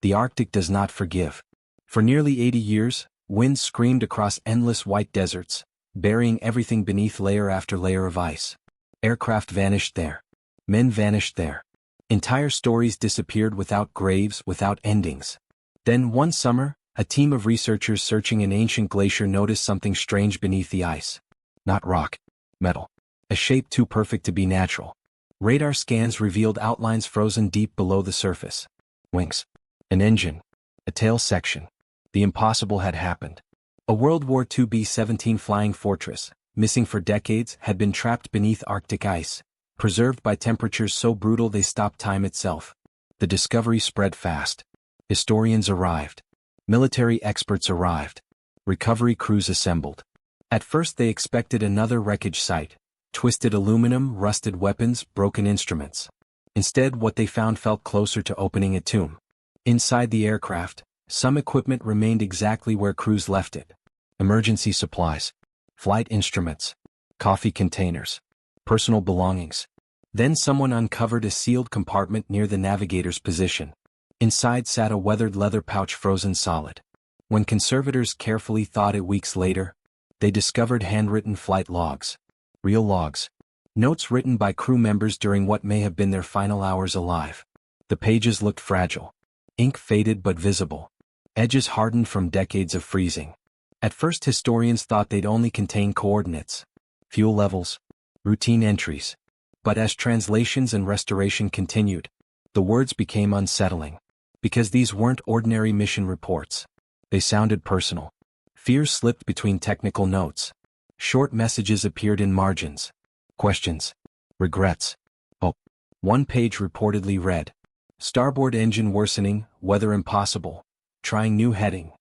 The Arctic does not forgive. For nearly 80 years, winds screamed across endless white deserts, burying everything beneath layer after layer of ice. Aircraft vanished there. Men vanished there. Entire stories disappeared without graves, without endings. Then one summer, a team of researchers searching an ancient glacier noticed something strange beneath the ice. Not rock. Metal. A shape too perfect to be natural. Radar scans revealed outlines frozen deep below the surface. Wings. An engine. A tail section. The impossible had happened. A World War II B-17 flying fortress, missing for decades, had been trapped beneath Arctic ice, preserved by temperatures so brutal they stopped time itself. The discovery spread fast. Historians arrived. Military experts arrived. Recovery crews assembled. At first they expected another wreckage site. Twisted aluminum, rusted weapons, broken instruments. Instead, what they found felt closer to opening a tomb. Inside the aircraft, some equipment remained exactly where crews left it. Emergency supplies. Flight instruments. Coffee containers. Personal belongings. Then someone uncovered a sealed compartment near the navigator's position. Inside sat a weathered leather pouch frozen solid. When conservators carefully thawed it weeks later, they discovered handwritten flight logs. Real logs. Notes written by crew members during what may have been their final hours alive. The pages looked fragile. Ink faded but visible. Edges hardened from decades of freezing. At first historians thought they'd only contain coordinates, fuel levels, routine entries. But as translations and restoration continued, the words became unsettling. Because these weren't ordinary mission reports. They sounded personal. Fears slipped between technical notes. Short messages appeared in margins. Questions. Regrets. Hope. One page reportedly read, starboard engine worsening, weather impossible. Trying new heading.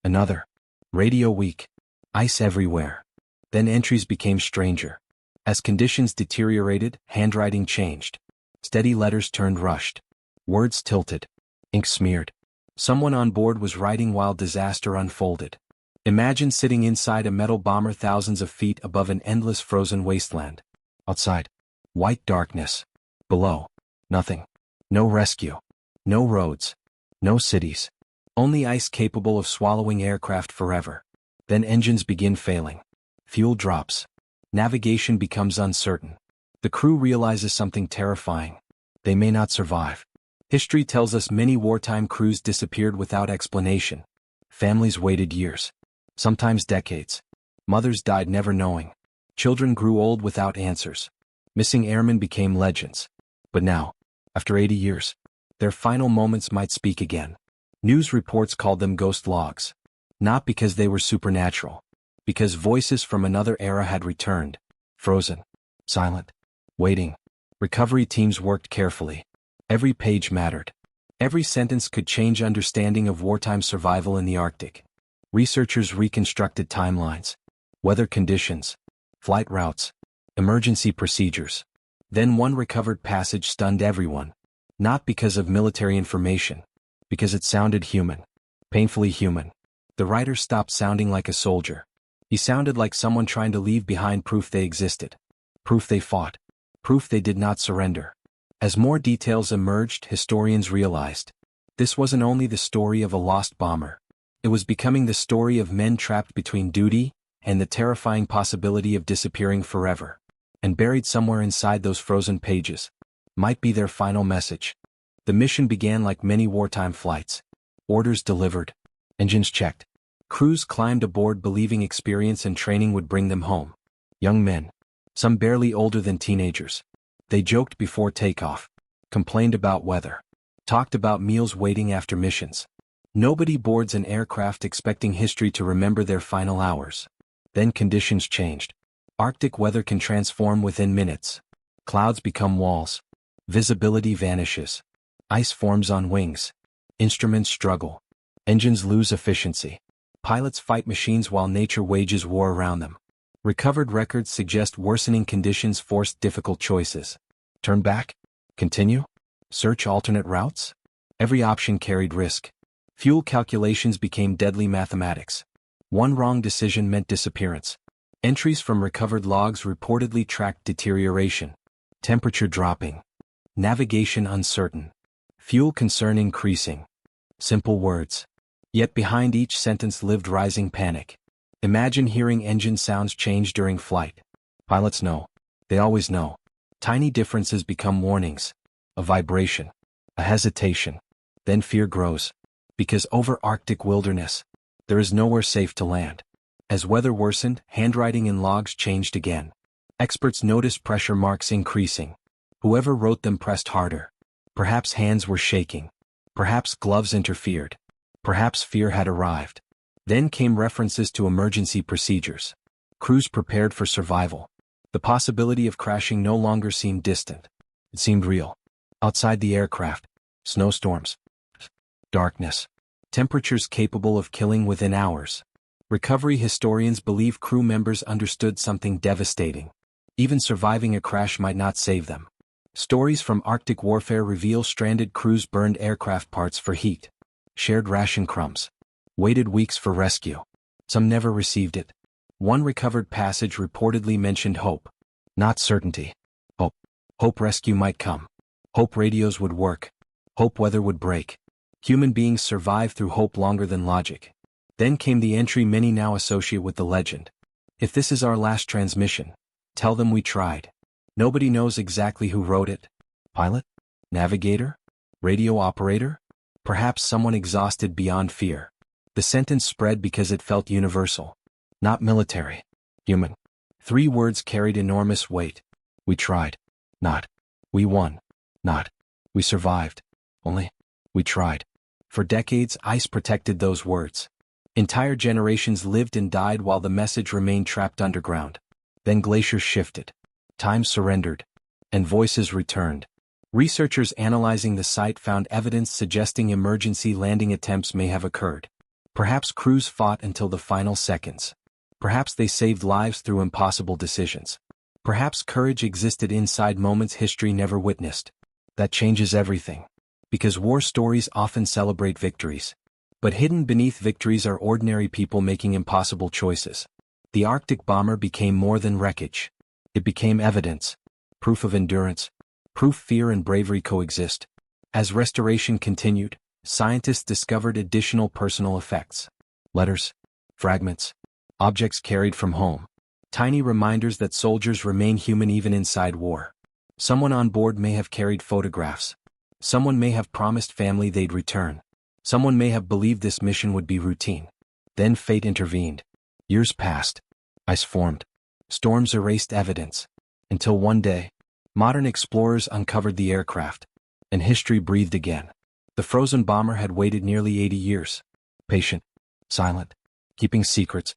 Another. Radio weak. Ice everywhere. Then entries became stranger. As conditions deteriorated, handwriting changed. Steady letters turned rushed. Words tilted. Ink smeared. Someone on board was writing while disaster unfolded. Imagine sitting inside a metal bomber thousands of feet above an endless frozen wasteland. Outside. White darkness. Below. Nothing. No rescue. No roads. No cities. Only ice capable of swallowing aircraft forever. Then engines begin failing. Fuel drops. Navigation becomes uncertain. The crew realizes something terrifying. They may not survive. History tells us many wartime crews disappeared without explanation. Families waited years. Sometimes decades. Mothers died never knowing. Children grew old without answers. Missing airmen became legends. But now, after 80 years, their final moments might speak again. News reports called them ghost logs. Not because they were supernatural. Because voices from another era had returned. Frozen. Silent. Waiting. Recovery teams worked carefully. Every page mattered. Every sentence could change understanding of wartime survival in the Arctic. Researchers reconstructed timelines. Weather conditions. Flight routes. Emergency procedures. Then one recovered passage stunned everyone. Not because of military information. Because it sounded human. Painfully human. The writer stopped sounding like a soldier. He sounded like someone trying to leave behind proof they existed. Proof they fought. Proof they did not surrender. As more details emerged, historians realized this wasn't only the story of a lost bomber. It was becoming the story of men trapped between duty and the terrifying possibility of disappearing forever. And buried somewhere inside those frozen pages might be their final message. The mission began like many wartime flights. Orders delivered. Engines checked. Crews climbed aboard believing experience and training would bring them home. Young men. Some barely older than teenagers. They joked before takeoff. Complained about weather. Talked about meals waiting after missions. Nobody boards an aircraft expecting history to remember their final hours. Then conditions changed. Arctic weather can transform within minutes. Clouds become walls. Visibility vanishes. Ice forms on wings. Instruments struggle. Engines lose efficiency. Pilots fight machines while nature wages war around them. Recovered records suggest worsening conditions forced difficult choices. Turn back? Continue? Search alternate routes? Every option carried risk. Fuel calculations became deadly mathematics. One wrong decision meant disappearance. Entries from recovered logs reportedly tracked deterioration. Temperature dropping. Navigation uncertain. Fuel concern increasing. Simple words. Yet behind each sentence lived rising panic. Imagine hearing engine sounds change during flight. Pilots know. They always know. Tiny differences become warnings. A vibration. A hesitation. Then fear grows. Because over Arctic wilderness, there is nowhere safe to land. As weather worsened, handwriting in logs changed again. Experts noticed pressure marks increasing. Whoever wrote them pressed harder. Perhaps hands were shaking. Perhaps gloves interfered. Perhaps fear had arrived. Then came references to emergency procedures. Crews prepared for survival. The possibility of crashing no longer seemed distant. It seemed real. Outside the aircraft, snowstorms, darkness, temperatures capable of killing within hours. Recovery historians believe crew members understood something devastating. Even surviving a crash might not save them. Stories from Arctic warfare reveal stranded crews burned aircraft parts for heat, shared ration crumbs, waited weeks for rescue. Some never received it. One recovered passage reportedly mentioned hope, not certainty. Hope. Hope rescue might come. Hope radios would work. Hope weather would break. Human beings survive through hope longer than logic. Then came the entry many now associate with the legend. If this is our last transmission, tell them we tried. Nobody knows exactly who wrote it. Pilot? Navigator? Radio operator? Perhaps someone exhausted beyond fear. The sentence spread because it felt universal. Not military. Human. 3 words carried enormous weight. We tried. Not. We won. Not. We survived. Only. We tried. For decades, ice protected those words. Entire generations lived and died while the message remained trapped underground. Then glaciers shifted. Time surrendered. And voices returned. Researchers analyzing the site found evidence suggesting emergency landing attempts may have occurred. Perhaps crews fought until the final seconds. Perhaps they saved lives through impossible decisions. Perhaps courage existed inside moments history never witnessed. That changes everything. Because war stories often celebrate victories. But hidden beneath victories are ordinary people making impossible choices. The Arctic bomber became more than wreckage. It became evidence. Proof of endurance. Proof fear and bravery coexist. As restoration continued, scientists discovered additional personal effects. Letters. Fragments. Objects carried from home. Tiny reminders that soldiers remain human even inside war. Someone on board may have carried photographs. Someone may have promised family they'd return. Someone may have believed this mission would be routine. Then fate intervened. Years passed. Ice formed. Storms erased evidence. Until one day, modern explorers uncovered the aircraft. And history breathed again. The frozen bomber had waited nearly 80 years. Patient. Silent. Keeping secrets.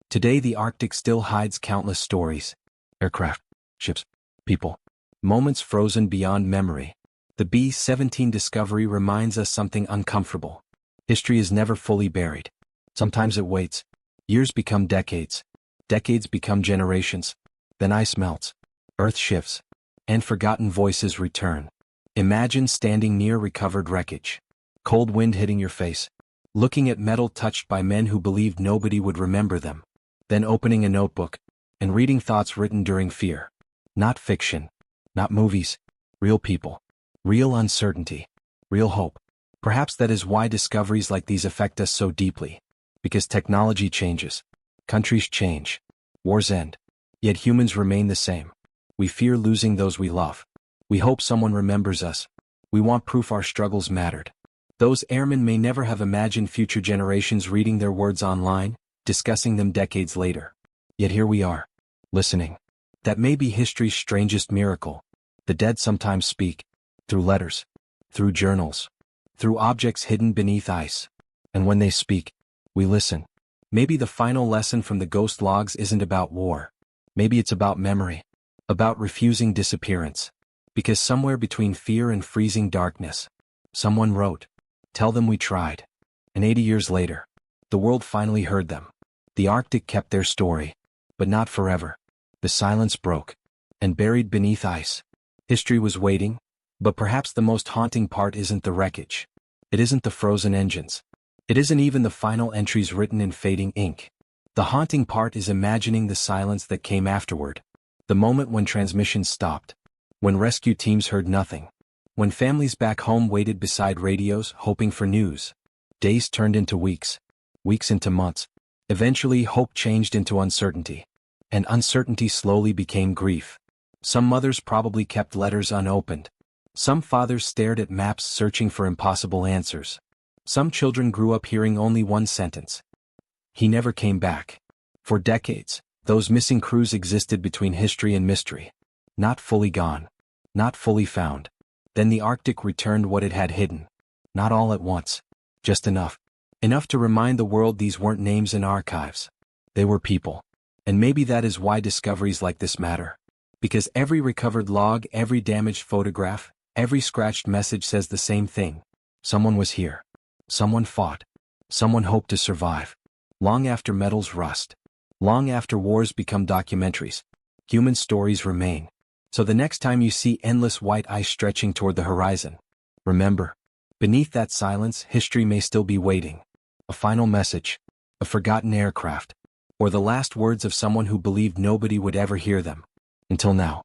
Today the Arctic still hides countless stories. Aircraft. Ships. People. Moments frozen beyond memory. The B-17 discovery reminds us something uncomfortable. History is never fully buried. Sometimes it waits. Years become decades. Decades become generations. Then ice melts. Earth shifts. And forgotten voices return. Imagine standing near recovered wreckage. Cold wind hitting your face. Looking at metal touched by men who believed nobody would remember them. Then opening a notebook. And reading thoughts written during fear. Not fiction. Not movies. Real people. Real uncertainty. Real hope. Perhaps that is why discoveries like these affect us so deeply. Because technology changes. Countries change. Wars end. Yet humans remain the same. We fear losing those we love. We hope someone remembers us. We want proof our struggles mattered. Those airmen may never have imagined future generations reading their words online, discussing them decades later. Yet here we are, listening. That may be history's strangest miracle. The dead sometimes speak. Through letters. Through journals. Through objects hidden beneath ice. And when they speak, we listen. Maybe the final lesson from the ghost logs isn't about war. Maybe it's about memory. About refusing disappearance. Because somewhere between fear and freezing darkness, someone wrote, "Tell them we tried." And 80 years later, the world finally heard them. The Arctic kept their story. But not forever. The silence broke. And buried beneath ice, history was waiting. But perhaps the most haunting part isn't the wreckage. It isn't the frozen engines. It isn't even the final entries written in fading ink. The haunting part is imagining the silence that came afterward. The moment when transmissions stopped. When rescue teams heard nothing. When families back home waited beside radios hoping for news. Days turned into weeks, weeks into months. Eventually, hope changed into uncertainty, and uncertainty slowly became grief. Some mothers probably kept letters unopened. Some fathers stared at maps searching for impossible answers. Some children grew up hearing only one sentence: "He never came back." For decades, those missing crews existed between history and mystery. Not fully gone. Not fully found. Then the Arctic returned what it had hidden. Not all at once. Just enough. Enough to remind the world these weren't names in archives. They were people. And maybe that is why discoveries like this matter. Because every recovered log, every damaged photograph, every scratched message says the same thing. Someone was here. Someone fought. Someone hoped to survive. Long after medals rust. Long after wars become documentaries, human stories remain. So the next time you see endless white ice stretching toward the horizon, remember, beneath that silence, history may still be waiting. A final message, a forgotten aircraft, or the last words of someone who believed nobody would ever hear them. Until now.